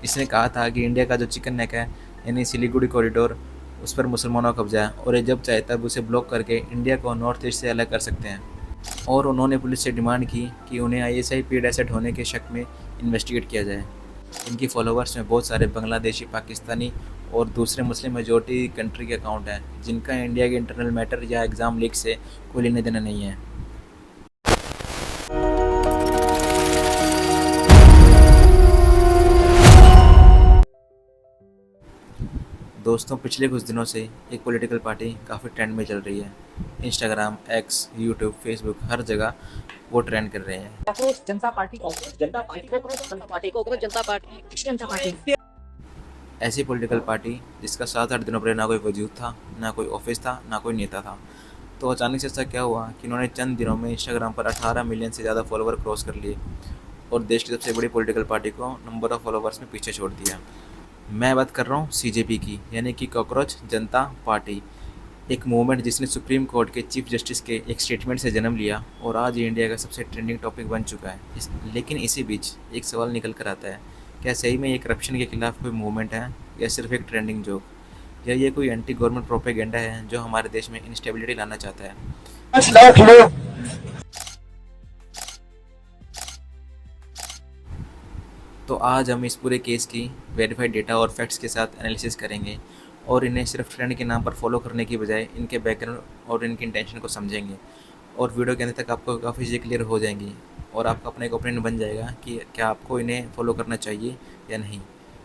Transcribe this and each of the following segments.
इसने कहा था कि इंडिया का जो चिकन नेक है, यानी सिलीगुड़ी कॉरिडोर, उस पर मुसलमानों का कब्जा है और ये जब चाहे तब उसे ब्लॉक करके इंडिया को नॉर्थ ईस्ट से अलग कर सकते हैं। और उन्होंने पुलिस से डिमांड की कि उन्हें आईएसआई पेड एसेट होने के शक में इन्वेस्टिगेट किया जाए। इनकी फॉलोअर्स में बहुत सारे बांग्लादेशी, पाकिस्तानी और दूसरे मुस्लिम मेजॉरिटी कंट्री के अकाउंट हैं, जिनका इंडिया के इंटरनल मैटर या एग्ज़ाम लीक से कोई लेना देना नहीं है। दोस्तों, पिछले कुछ दिनों से एक पॉलिटिकल पार्टी काफ़ी ट्रेंड में चल रही है। इंस्टाग्राम, एक्स, यूट्यूब, फेसबुक, हर जगह वो ट्रेंड कर रहे हैं। कांग्रेस जनता पार्टी, कांग्रेस जनता पार्टी, कांग्रेस जनता पार्टी, कांग्रेस जनता पार्टी, जनता पार्टी। ऐसी पॉलिटिकल पार्टी जिसका 7-8 दिनों पहले ना कोई वजूद था, ना कोई ऑफिस था, ना कोई नेता था। तो अचानक से ऐसा क्या हुआ कि उन्होंने चंद दिनों में इंस्टाग्राम पर 18 मिलियन से ज़्यादा फॉलोवर क्रॉस कर लिए और देश की सबसे बड़ी पॉलिटिकल पार्टी को नंबर ऑफ फॉलोवर्स में पीछे छोड़ दिया। मैं बात कर रहा हूँ सीजेपी की, यानी कि कॉकरोच जनता पार्टी। एक मूवमेंट जिसने सुप्रीम कोर्ट के चीफ जस्टिस के एक स्टेटमेंट से जन्म लिया और आज ये इंडिया का सबसे ट्रेंडिंग टॉपिक बन चुका है। लेकिन इसी बीच एक सवाल निकल कर आता है, क्या सही में ये करप्शन के खिलाफ कोई मूवमेंट है या सिर्फ एक ट्रेंडिंग जोक, या ये कोई एंटी गवर्नमेंट प्रोपेगेंडा है जो हमारे देश में इंस्टेबिलिटी लाना चाहता है। तो आज हम इस पूरे केस की वेरीफाइड डेटा और फैक्ट्स के साथ एनालिसिस करेंगे और इन्हें सिर्फ ट्रेंड के नाम पर फॉलो करने की बजाय इनके बैकग्राउंड और इनकी इंटेंशन को समझेंगे। और वीडियो के अंत तक आपको काफ़ी चीज़ें क्लियर हो जाएंगी और आपका अपना एक ओपिनियन बन जाएगा कि क्या आपको इन्हें फॉलो करना चाहिए या नहीं।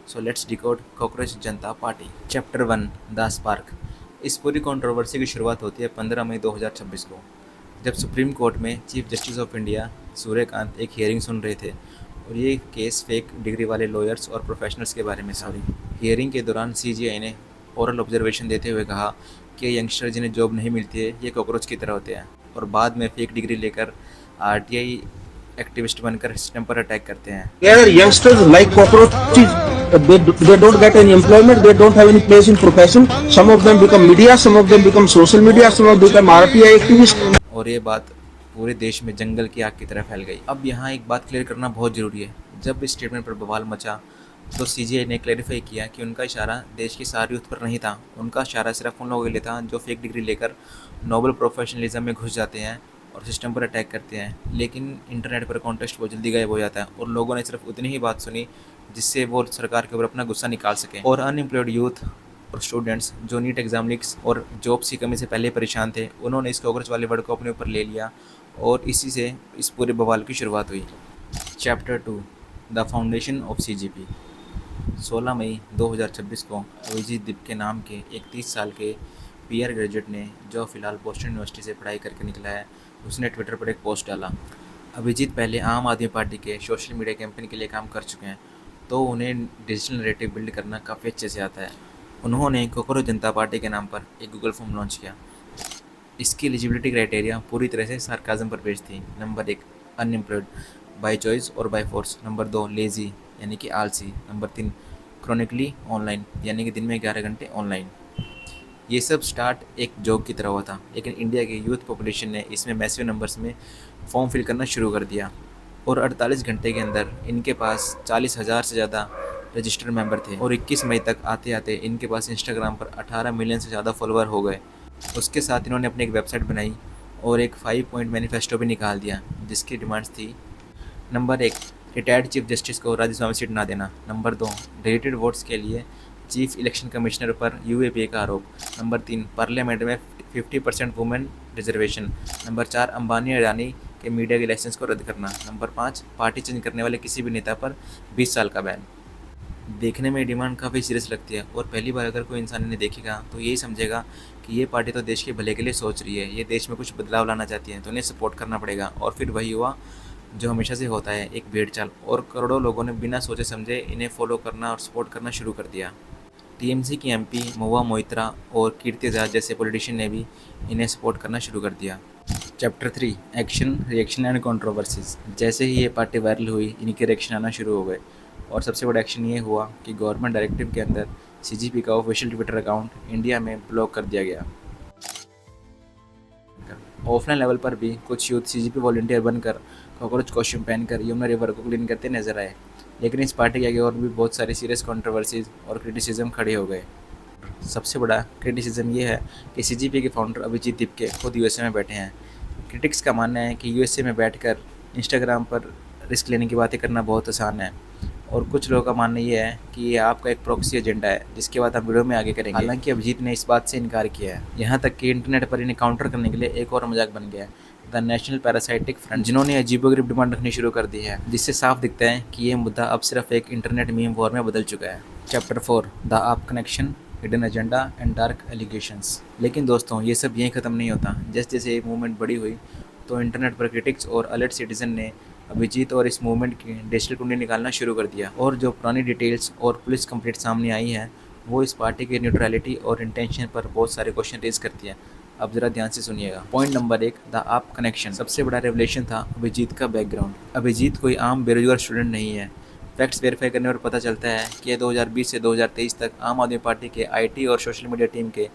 So let's decode cockroach Janta party. Chapter 1, the spark. इस पूरी कंट्रोवर्सी की शुरुआत होती है 15 मई 2026 को, जब सुप्रीम कोर्ट में chief justice of India Suryakant एक हियरिंग सुन रहे थे। और ये केस फेक डिग्री वाले लॉयर्स और प्रोफेशनल्स के बारे में। हियरिंग के दौरान सीजीआई ने ओरल ऑब्जर्वेशन देते हुए कहा कि यंगस्टर जिन्हें जॉब नहीं मिलती है ये कॉकरोच की तरह होते हैं और बाद में फेक डिग्री लेकर आरटीआई एक्टिविस्ट बनकर सिस्टम पर अटैक करते हैं। Here youngsters like cockroaches, they don't get any employment, they don't have any place in profession. Some of them become media, some of them become social media, some of them become RTI activists. और ये बात पूरे देश में जंगल की आग की तरह फैल गई। अब यहाँ एक बात क्लियर करना बहुत ज़रूरी है। जब इस स्टेटमेंट पर बवाल मचा तो सीजीआई ने क्लैरिफाई किया कि उनका इशारा देश की सारी यूथ पर नहीं था। उनका इशारा सिर्फ उन लोगों के लिए था जो फेक डिग्री लेकर नोबल प्रोफेशनलिज्म में घुस जाते हैं और सिस्टम पर अटैक करते हैं। लेकिन इंटरनेट पर कॉन्टेक्स्ट बहुत जल्दी गायब हो जाता है और लोगों ने सिर्फ उतनी ही बात सुनी जिससे वो सरकार के ऊपर अपना गुस्सा निकाल सकें। और अनएम्प्लॉयड यूथ और स्टूडेंट्स जो नीट एग्जाम लीक्स और जॉब्स की कमी से पहले परेशान थे, उन्होंने इस कॉकरोच वाले वर्ड को अपने ऊपर ले लिया और इसी से इस पूरे बवाल की शुरुआत हुई। Chapter 2, the foundation of CGP. 16 मई 2026 को अभिजीत दिप के नाम के एक 30 साल के पीआर ग्रेजुएट ने, जो फ़िलहाल बोस्टन यूनिवर्सिटी से पढ़ाई करके निकला है, उसने ट्विटर पर एक पोस्ट डाला। अभिजीत पहले आम आदमी पार्टी के सोशल मीडिया कैंपेन के लिए काम कर चुके हैं, तो उन्हें डिजिटल नैरेटिव बिल्ड करना काफ़ी अच्छे से आता है। उन्होंने कॉकरोच जनता पार्टी के नाम पर एक गूगल फॉर्म लॉन्च किया। इसकी एलिजिबिलिटी क्राइटेरिया पूरी तरह से सार्काज़म पर बेस्ड थी। नंबर 1, अनएम्प्लॉयड बाय चॉइस और बाय फोर्स। नंबर 2, लेज़ी यानी कि आलसी। नंबर 3, क्रॉनिकली ऑनलाइन यानी कि दिन में 11 घंटे ऑनलाइन। ये सब स्टार्ट एक जॉब की तरह हुआ था, लेकिन इंडिया के यूथ पॉपुलेशन ने इसमें मैसिव नंबर्स में फॉर्म फिल करना शुरू कर दिया और 48 घंटे के अंदर इनके पास 40,000 से ज़्यादा रजिस्टर्ड मेंबर थे और 21 मई तक आते आते इनके पास इंस्टाग्राम पर 18 मिलियन से ज़्यादा फॉलोअर हो गए। उसके साथ इन्होंने अपनी एक वेबसाइट बनाई और एक 5 पॉइंट मैनिफेस्टो भी निकाल दिया, जिसकी डिमांड्स थी। नंबर 1, रिटायर्ड चीफ जस्टिस को राज्यसभा में सीट ना देना। नंबर 2, डिलीटेड वोट्स के लिए चीफ इलेक्शन कमिश्नर पर यूएपीए का आरोप। नंबर 3, पार्लियामेंट में 50% women reservation. Number 4, Ambani Adani के मीडिया के लाइसेंस को रद्द करना। नंबर 5, पार्टी चेंज करने वाले किसी भी नेता पर 20 साल का बैन। देखने में डिमांड काफ़ी सीरियस लगती है और पहली बार अगर कोई इंसान इन्हें देखेगा तो यही समझेगा कि ये पार्टी तो देश के भले के लिए सोच रही है, ये देश में कुछ बदलाव लाना चाहती है, तो इन्हें सपोर्ट करना पड़ेगा। और फिर वही हुआ जो हमेशा से होता है, एक भेड़ चाल, और करोड़ों लोगों ने बिना सोचे समझे इन्हें फॉलो करना और सपोर्ट करना शुरू कर दिया। टीएमसी की एमपी महुआ मोइत्रा और कीर्ति आजाद जैसे पॉलिटिशियन ने भी इन्हें सपोर्ट करना शुरू कर दिया। Chapter 3, action, reaction and controversies. जैसे ही ये पार्टी वायरल हुई, इनके रिएक्शन आना शुरू हो गए और सबसे बड़ा एक्शन ये हुआ कि गवर्नमेंट डायरेक्टिव के अंदर सीजीपी का ऑफिशियल ट्विटर अकाउंट इंडिया में ब्लॉक कर दिया गया। ऑफलाइन लेवल पर भी कुछ यूथ सीजीपी वॉलंटियर बनकर कॉकरोच कॉस्ट्यूम पहनकर यमुना रिवर को क्लीन करते नजर आए। लेकिन इस पार्टी के आगे और भी बहुत सारी सीरियस कंट्रोवर्सीज और क्रिटिसिज्म खड़े हो गए। सबसे बड़ा क्रिटिसिज्म ये है कि सीजीपी के फाउंडर अभिजीत दीपके खुद यूएसए में बैठे हैं। क्रिटिक्स का मानना है कि यूएसए में बैठकर इंस्टाग्राम पर रिस्क लेने की बातें करना बहुत आसान है, और कुछ लोगों का मानना ये है कि ये आपका एक प्रॉक्सी एजेंडा है, जिसके बाद हम वीडियो में आगे करेंगे। हालांकि अभिजीत ने इस बात से इनकार किया है, यहाँ तक कि इंटरनेट पर इन्हें काउंटर करने के लिए एक और मजाक बन गया है, द नेशनल पैरासाइटिक फ्रंट, जिन्होंने अजीबोगरीब डिमांड रखनी शुरू कर दी है, जिससे साफ दिखता है कि ये मुद्दा अब सिर्फ एक इंटरनेट मीम वॉर में बदल चुका है। चैप्टर 4, द आप connection, hidden agenda and dark allegations. लेकिन दोस्तों, ये सब यहीं ख़त्म नहीं होता। जैसे जैसे ये मूवमेंट बड़ी हुई तो इंटरनेट पर क्रिटिक्स और अलर्ट सिटीजन ने अभिजीत और इस मूवमेंट की डिजिटल कुंडली निकालना शुरू कर दिया, और जो पुरानी डिटेल्स और पुलिस कंप्लेंट सामने आई है वो इस पार्टी की न्यूट्रलिटी और इंटेंशन पर बहुत सारे क्वेश्चन रेज करती है। अब जरा ध्यान से सुनिएगा। पॉइंट नंबर 1, द आप कनेक्शन। सबसे बड़ा रेवलेशन था अभिजीत का बैकग्राउंड। अभिजीत कोई आम बेरोजगार स्टूडेंट नहीं है। फैक्ट्स वेरीफाई करने पर पता चलता है कि 2020 से 2023 तक आम आदमी पार्टी के आईटी और सोशल मीडिया टीम के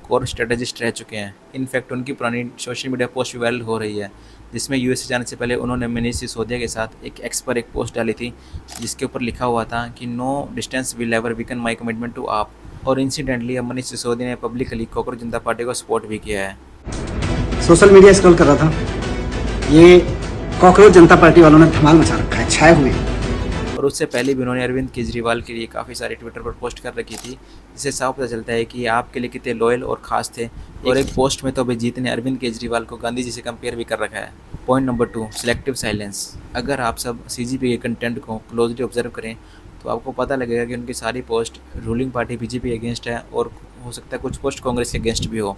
कोर स्ट्रेटजिस्ट रह चुके हैं। इनफैक्ट उनकी पुरानी सोशल मीडिया पोस्ट भी वायरल हो रही है, जिसमें यूएसए जाने से पहले उन्होंने मनीष सिसोदिया के साथ एक एक्स पर एक पोस्ट डाली थी, जिसके ऊपर लिखा हुआ था कि no distance will ever weaken my commitment to AAP. और इंसिडेंटली अब मनीष सिसोदिया ने पब्लिकली कॉकरोच जनता पार्टी को सपोर्ट भी किया है। सोशल मीडिया स्क्रॉल कर रहा था, ये कॉकरोच जनता पार्टी वालों ने धमाल मचा रखा है, छाए हुए। और उससे पहले भी उन्होंने अरविंद केजरीवाल के लिए काफ़ी सारी ट्विटर पर पोस्ट कर रखी थी, जिससे साफ पता चलता है कि ये आपके लिए कितने लॉयल और ख़ास थे। और एक पोस्ट में तो अभिजीत ने अरविंद केजरीवाल को गांधी जी से कंपेयर भी कर रखा है। Point number 2, selective silence. अगर आप सब सीजीपी के कंटेंट को क्लोजली ऑब्जर्व करें तो आपको पता लगेगा कि उनकी सारी पोस्ट रूलिंग पार्टी बीजेपी के अगेंस्ट है, और हो सकता है कुछ पोस्ट कांग्रेस के अगेंस्ट भी हो,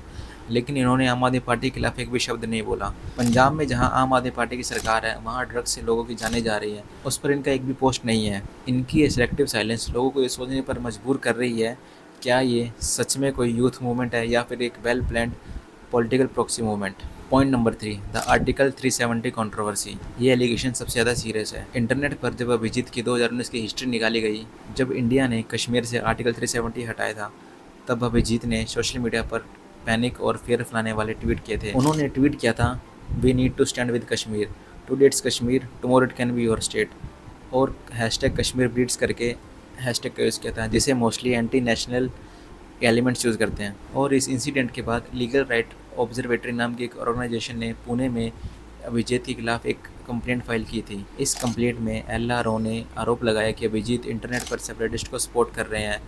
लेकिन इन्होंने आम आदमी पार्टी के खिलाफ एक भी शब्द नहीं बोला। पंजाब में जहां आम आदमी पार्टी की सरकार है, वहां ड्रग्स से लोगों की जानें जा रही है, उस पर इनका एक भी पोस्ट नहीं है। इनकी ये सिलेक्टिव साइलेंस लोगों को ये सोचने पर मजबूर कर रही है, क्या ये सच में कोई यूथ मूवमेंट है या फिर एक well planned political proxy movement. Point number 3, the article 370 controversy. ये एलिगेशन सबसे ज़्यादा सीरियस है। इंटरनेट पर जब अभिजीत की 2019 की हिस्ट्री निकाली गई, जब इंडिया ने कश्मीर से आर्टिकल 370 हटाया था, तब अभिजीत ने सोशल मीडिया पर पैनिक और फियर फैलाने वाले ट्वीट किए थे। उन्होंने ट्वीट किया था, we need to stand with Kashmir, today it's Kashmir, tomorrow it can be your state, और हैशटैग कश्मीर ब्लीड्स करके हैशटैग का यूज़ किया था, जिसे mostly anti national elements use करते हैं। और इस इंसिडेंट के बाद लीगल राइट ऑब्जर्वेटरी नाम की एक ऑर्गेनाइजेशन ने पुणे में अभिजीत के खिलाफ एक कंप्लेंट फाइल की थी। इस कंप्लेंट में एलआरओ ने आरोप लगाया कि अभिजीत इंटरनेट पर सेपरेटिस्ट को सपोर्ट कर रहे हैं,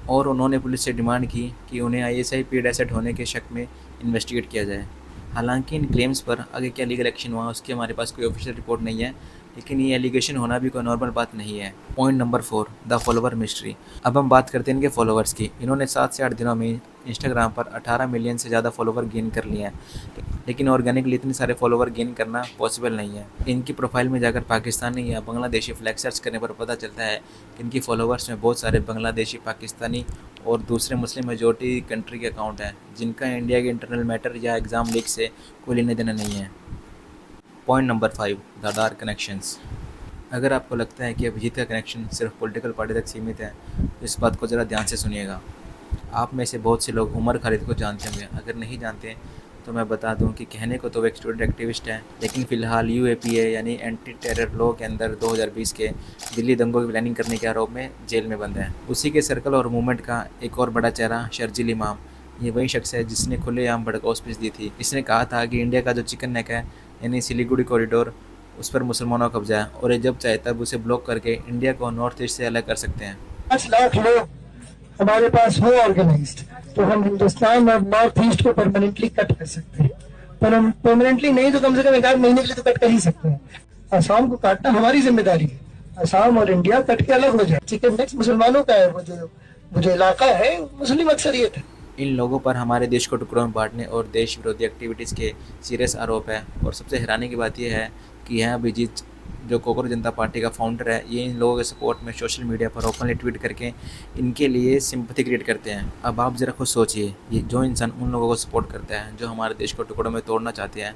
और उन्होंने पुलिस से डिमांड की कि उन्हें आईएसआई पेड एसेट होने के शक में इन्वेस्टिगेट किया जाए। हालांकि इन क्लेम्स पर आगे क्या लीगल एक्शन हुआ उसकी हमारे पास कोई ऑफिशियल रिपोर्ट नहीं है, लेकिन ये एलिगेशन होना भी कोई नॉर्मल बात नहीं है। Point number 4, the follower mystery. अब हम बात करते हैं इनके फॉलोवर्स की। इन्होंने 7 से 8 दिनों में इंस्टाग्राम पर 18 मिलियन से ज़्यादा फॉलोवर गेन कर लिए हैं, लेकिन ऑर्गेनिकली इतने सारे फॉलोवर गेन करना पॉसिबल नहीं है। इनकी प्रोफाइल में जाकर पाकिस्तानी या बांग्लादेशी फ्लैग सर्च करने पर पता चलता है कि इनकी फॉलोवर्स में बहुत सारे बांग्लादेशी, पाकिस्तानी और दूसरे मुस्लिम मेजॉरिटी कंट्री के अकाउंट हैं, जिनका इंडिया के इंटरनल मैटर या एग्ज़ाम लीक से कोई लेने देना नहीं है। Point number 5, the dark connections. अगर आपको लगता है कि अभिजीत का कनेक्शन सिर्फ पॉलिटिकल पार्टी तक सीमित है, तो इस बात को ज़रा ध्यान से सुनिएगा। आप में से बहुत से लोग उमर खालिद को जानते होंगे। अगर नहीं जानते तो मैं बता दूं कि कहने को तो वो एक स्टूडेंट एक्टिविस्ट है, लेकिन फ़िलहाल यूएपीए यानी एंटी टेरर लॉ के अंदर 2020 के दिल्ली दंगों की प्लानिंग करने के आरोप में जेल में बंद है। उसी के सर्कल और मूवमेंट का एक और बड़ा चेहरा शर्जील इमाम, ये वही शख्स है जिसने खुलेआम भड़काऊ स्पीच दी थी। इसने कहा था कि इंडिया का जो चिकन नेक है यानी सिलीगुड़ी कॉरिडोर, उस पर मुसलमानों का कब्जा है, और ये जब चाहे तब उसे ब्लॉक करके इंडिया को नॉर्थ ईस्ट से अलग कर सकते हैं। 5 लाख लोग हमारे पास हो ऑर्गेनाइज्ड, तो हम हिंदुस्तान और नॉर्थ ईस्ट को परमानेंटली कट कर सकते हैं। पर हम परमानेंटली नहीं तो कम से कम 1 महीने के लिए तो कट कर ही सकते हैं। असम को काटना हमारी जिम्मेदारी है। असम और इंडिया कट के अलग हो जाए। चिकन नेक्स्ट मुसलमानों का है, वो जो इलाका है मुस्लिम अक्सरियत है। इन लोगों पर हमारे देश को टुकड़ों में बांटने और देश विरोधी एक्टिविटीज़ के सीरियस आरोप है। और सबसे हैरानी की बात यह है कि यह अभिजीत जो कॉकरोच जनता पार्टी का फाउंडर है, ये इन लोगों के सपोर्ट में सोशल मीडिया पर ओपनली ट्वीट करके इनके लिए सिंपैथी क्रिएट करते हैं। अब आप ज़रा खुद सोचिए, ये जो इंसान उन लोगों को सपोर्ट करता है जो हमारे देश को टुकड़ों में तोड़ना चाहते हैं,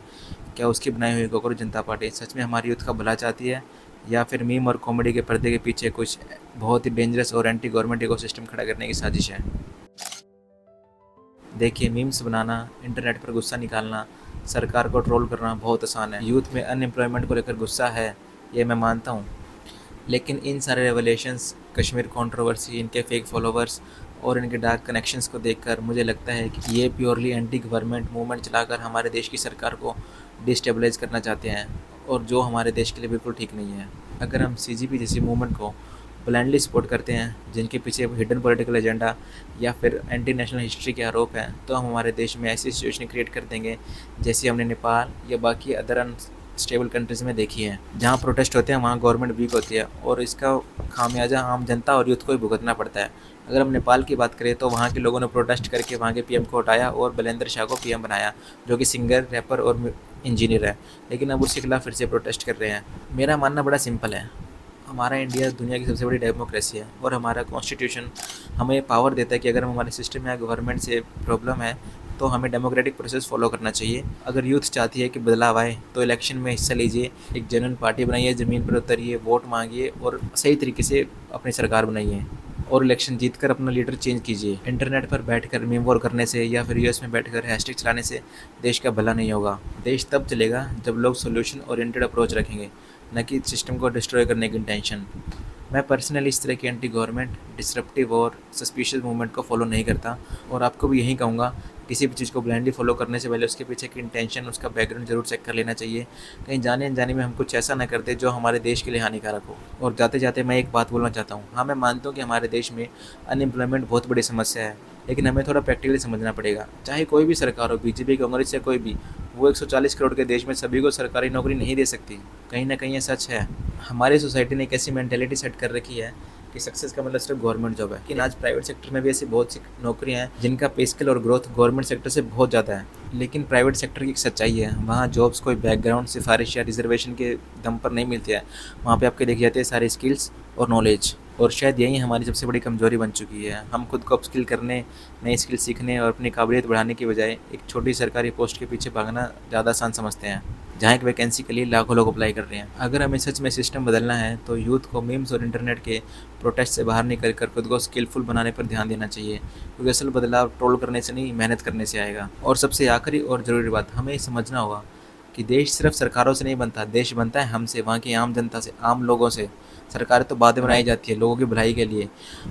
क्या उसकी बनाई हुई कॉकरोच जनता पार्टी सच में हमारी यूथ का भला चाहती है, या फिर मीम और कॉमेडी के पर्दे के पीछे कुछ बहुत ही डेंजरस और एंटी गवर्नमेंट इकोसिस्टम खड़ा करने की साजिश है। देखिए, मीम्स बनाना, इंटरनेट पर गुस्सा निकालना, सरकार को ट्रोल करना बहुत आसान है। यूथ में अनएम्प्लॉयमेंट को लेकर गुस्सा है, ये मैं मानता हूँ, लेकिन इन सारे रेवलेशंस, कश्मीर कंट्रोवर्सी, इनके फेक फॉलोवर्स और इनके डार्क कनेक्शंस को देखकर मुझे लगता है कि ये प्योरली एंटी गवर्नमेंट मूवमेंट चलाकर हमारे देश की सरकार को डिस्टेबलाइज करना चाहते हैं, और जो हमारे देश के लिए बिल्कुल ठीक नहीं है। अगर हम सीजीपी जैसी मूवमेंट को ब्लाइंडली सपोर्ट करते हैं जिनके पीछे हिडन पॉलिटिकल एजेंडा या फिर एंटी नेशनल हिस्ट्री के आरोप हैं, तो हम हमारे देश में ऐसी सिचुएशन क्रिएट कर देंगे जैसे हमने नेपाल या बाकी अदर अनस्टेबल कंट्रीज़ में देखी है। जहाँ प्रोटेस्ट होते हैं वहाँ गवर्नमेंट वीक होती है और इसका खामियाजा आम जनता और यूथ को ही भुगतना पड़ता है। अगर हम नेपाल की बात करें तो वहाँ के लोगों ने प्रोटेस्ट करके वहाँ के पीएम को हटाया और बलेंद्र शाह को पीएम बनाया, जो कि सिंगर, रैपर और इंजीनियर है, लेकिन अब उसके खिलाफ फिर से प्रोटेस्ट कर रहे हैं। मेरा मानना बड़ा सिंपल है, हमारा इंडिया दुनिया की सबसे बड़ी डेमोक्रेसी है और हमारा कॉन्स्टिट्यूशन हमें पावर देता है कि अगर हमारे सिस्टम या गवर्नमेंट से प्रॉब्लम है तो हमें डेमोक्रेटिक प्रोसेस फॉलो करना चाहिए। अगर यूथ चाहती है कि बदलाव आए तो इलेक्शन में हिस्सा लीजिए, एक जेन्युइन पार्टी बनाइए, ज़मीन पर उतरिए, वोट मांगिए और सही तरीके से अपनी सरकार बनाइए और इलेक्शन जीतकर अपना लीडर चेंज कीजिए। इंटरनेट पर बैठकर मीम वॉर करने से या फिर यूएस में बैठकर हैशटैग चलाने से देश का भला नहीं होगा। देश तब चलेगा जब लोग सोल्यूशन ओरिएंटेड अप्रोच रखेंगे, न कि सिस्टम को डिस्ट्रॉय करने की इंटेंशन। मैं पर्सनली इस तरह की एंटी गवर्नमेंट, डिसरप्टिव और सस्पिशियस मूवमेंट को फॉलो नहीं करता और आपको भी यही कहूँगा, किसी भी चीज़ को ब्लाइंडली फॉलो करने से पहले उसके पीछे की इंटेंशन, उसका बैकग्राउंड जरूर चेक कर लेना चाहिए। कहीं जाने अनजाने में हम कुछ ऐसा ना करते जो हमारे देश के लिए हानिकारक हो। और जाते जाते मैं एक बात बोलना चाहता हूँ, हाँ मैं मानता हूँ कि हमारे देश में अनएम्प्लॉयमेंट बहुत बड़ी समस्या है, लेकिन हमें थोड़ा प्रैक्टिकली समझना पड़ेगा। चाहे कोई भी सरकार हो, बीजेपी, कांग्रेस या कोई भी, वो 140 करोड़ के देश में सभी को सरकारी नौकरी नहीं दे सकती। कहीं ना कहीं ये सच है। हमारी सोसाइटी ने एक ऐसी मेंटेलिटी सेट कर रखी है कि सक्सेस का मतलब सिर्फ गवर्नमेंट जॉब है, लेकिन आज प्राइवेट सेक्टर में भी ऐसी बहुत सी नौकरियां हैं जिनका पे स्केल और ग्रोथ गवर्नमेंट सेक्टर से बहुत ज़्यादा है। लेकिन प्राइवेट सेक्टर की एक सच्चाई है, वहाँ जॉब्स कोई बैकग्राउंड, सिफारिश या रिजर्वेशन के दम पर नहीं मिलती है। वहाँ पे आपके देखी जाती है सारी स्किल्स और नॉलेज, और शायद यही हमारी सबसे बड़ी कमजोरी बन चुकी है। हम खुद को अपस्किल करने, नई स्किल सीखने और अपनी काबिलियत बढ़ाने की बजाय एक छोटी सरकारी पोस्ट के पीछे भागना ज़्यादा आसान समझते हैं, जहाँ एक वैकेंसी के लिए लाखों लोग अप्लाई कर रहे हैं। अगर हमें सच में सिस्टम बदलना है तो यूथ को मीम्स और इंटरनेट के प्रोटेस्ट से बाहर निकल कर खुद को स्किलफुल बनाने पर ध्यान देना चाहिए, क्योंकि असल बदलाव ट्रोल करने से नहीं, मेहनत करने से आएगा। और सबसे आखिरी और ज़रूरी बात, हमें समझना होगा कि देश सिर्फ सरकारों से नहीं बनता, देश बनता है हमसे, वहाँ की आम जनता से, आम लोगों से। सरकारें तो बाद में बनाई जाती है लोगों की भलाई के लिए।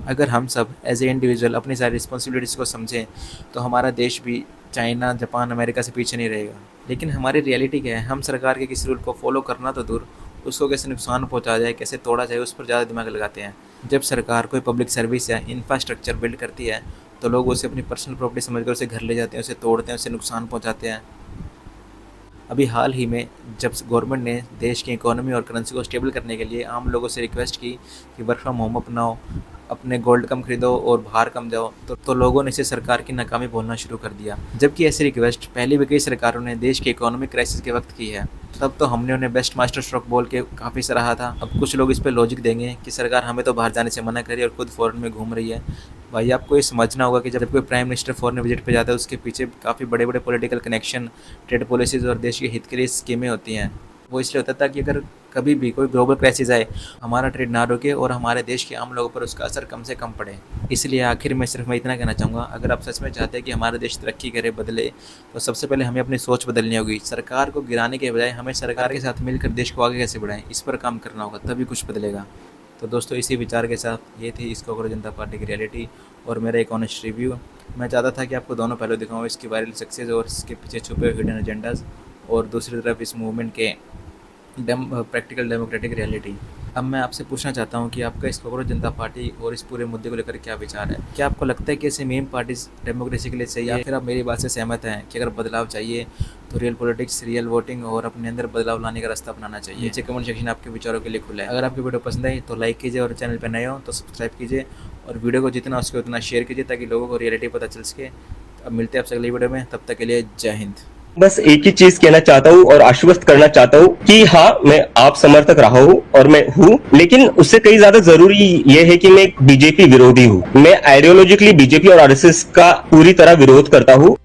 अगर हम सब एज ए इंडिविजुअल अपनी सारी रिस्पॉन्सिबिलिटीज़ को समझें तो हमारा देश भी चाइना, जापान, अमेरिका से पीछे नहीं रहेगा। लेकिन हमारी रियलिटी क्या है, हम सरकार के किसी रूल को फॉलो करना तो दूर, उसको कैसे नुकसान पहुंचा जाए, कैसे तोड़ा जाए, उस पर ज़्यादा दिमाग लगाते हैं। जब सरकार कोई पब्लिक सर्विस या इंफ्रास्ट्रक्चर बिल्ड करती है तो लोग उसे अपनी पर्सनल प्रॉपर्टी समझकर उसे घर ले जाते हैं, उसे तोड़ते हैं, उसे नुकसान पहुँचाते हैं। अभी हाल ही में जब गवर्नमेंट ने देश की इकोनॉमी और करेंसी को स्टेबल करने के लिए आम लोगों से रिक्वेस्ट की कि वर्क फ्रॉम होम अपनाओ, अपने गोल्ड कम खरीदो और बाहर कम जाओ, तो लोगों ने इसे सरकार की नाकामी बोलना शुरू कर दिया। जबकि ऐसी रिक्वेस्ट पहले भी कई सरकारों ने देश के इकोनॉमिक क्राइसिस के वक्त की है। तब तो हमने उन्हें बेस्ट मास्टर स्ट्रोक बोल के काफ़ी सराहा था। अब कुछ लोग इस पर लॉजिक देंगे कि सरकार हमें तो बाहर जाने से मना करी और खुद फॉरेन में घूम रही है। भाई आपको ये समझना होगा कि जब कोई प्राइम मिनिस्टर फॉरेन विजिट पे जाता है उसके पीछे काफ़ी बड़े बड़े पॉलिटिकल कनेक्शन, ट्रेड पॉलिसीज़ और देश के हित के लिए स्कीमें होती हैं। वो इसलिए होता था कि अगर कभी भी कोई ग्लोबल क्राइसिस आए, हमारा ट्रेड ना रुके और हमारे देश के आम लोगों पर उसका असर कम से कम पड़े। इसलिए आखिर में सिर्फ मैं इतना कहना चाहूँगा, अगर आप सच में चाहते हैं कि हमारा देश तरक्की करे, बदले, तो सबसे पहले हमें अपनी सोच बदलनी होगी। सरकार को गिराने के बजाय हमें सरकार के साथ मिलकर देश को आगे कैसे बढ़ाएं, इस पर काम करना होगा, तभी कुछ बदलेगा। तो दोस्तों, इसी विचार के साथ ये थी इस कांग्रेस जनता पार्टी की रियलिटी और मेरा एक ऑनेस्ट रिव्यू। मैं चाहता था कि आपको दोनों पहलू दिखाऊँ, इसकी वायरल सक्सेस और इसके पीछे छुपे हुए हिडन एजेंडाज, और दूसरी तरफ इस मूवमेंट के प्रैक्टिकल डेमोक्रेटिक रियलिटी। अब मैं आपसे पूछना चाहता हूं कि आपका इस कांग्रेस जनता पार्टी और इस पूरे मुद्दे को लेकर क्या विचार है। क्या आपको लगता है कि ऐसे मेन पार्टीज डेमोक्रेसी के लिए चाहिए, या फिर आप मेरी बात से सहमत हैं कि अगर बदलाव चाहिए तो रियल पॉलिटिक्स, रियल वोटिंग और अपने अंदर बदलाव लाने का रास्ता अपनाना चाहिए। नीचे कमेंट सेक्शन आपके विचारों के लिए खुला है। अगर आपकी वीडियो पसंद आई तो लाइक कीजिए, और चैनल पर नए हो तो सब्सक्राइब कीजिए, और वीडियो को जितना हो सके उतना शेयर कीजिए ताकि लोगों को रियलिटी पता चल सके। अब मिलते हैं आपसे अगली वीडियो में, तब तक के लिए जय हिंद। बस एक ही चीज कहना चाहता हूँ और आश्वस्त करना चाहता हूँ कि हाँ, मैं आप समर्थक रहा हूँ और मैं हूँ, लेकिन उससे कई ज्यादा जरूरी ये है कि मैं एक बीजेपी विरोधी हूँ। मैं आइडियोलॉजिकली बीजेपी और आरएसएस का पूरी तरह विरोध करता हूँ।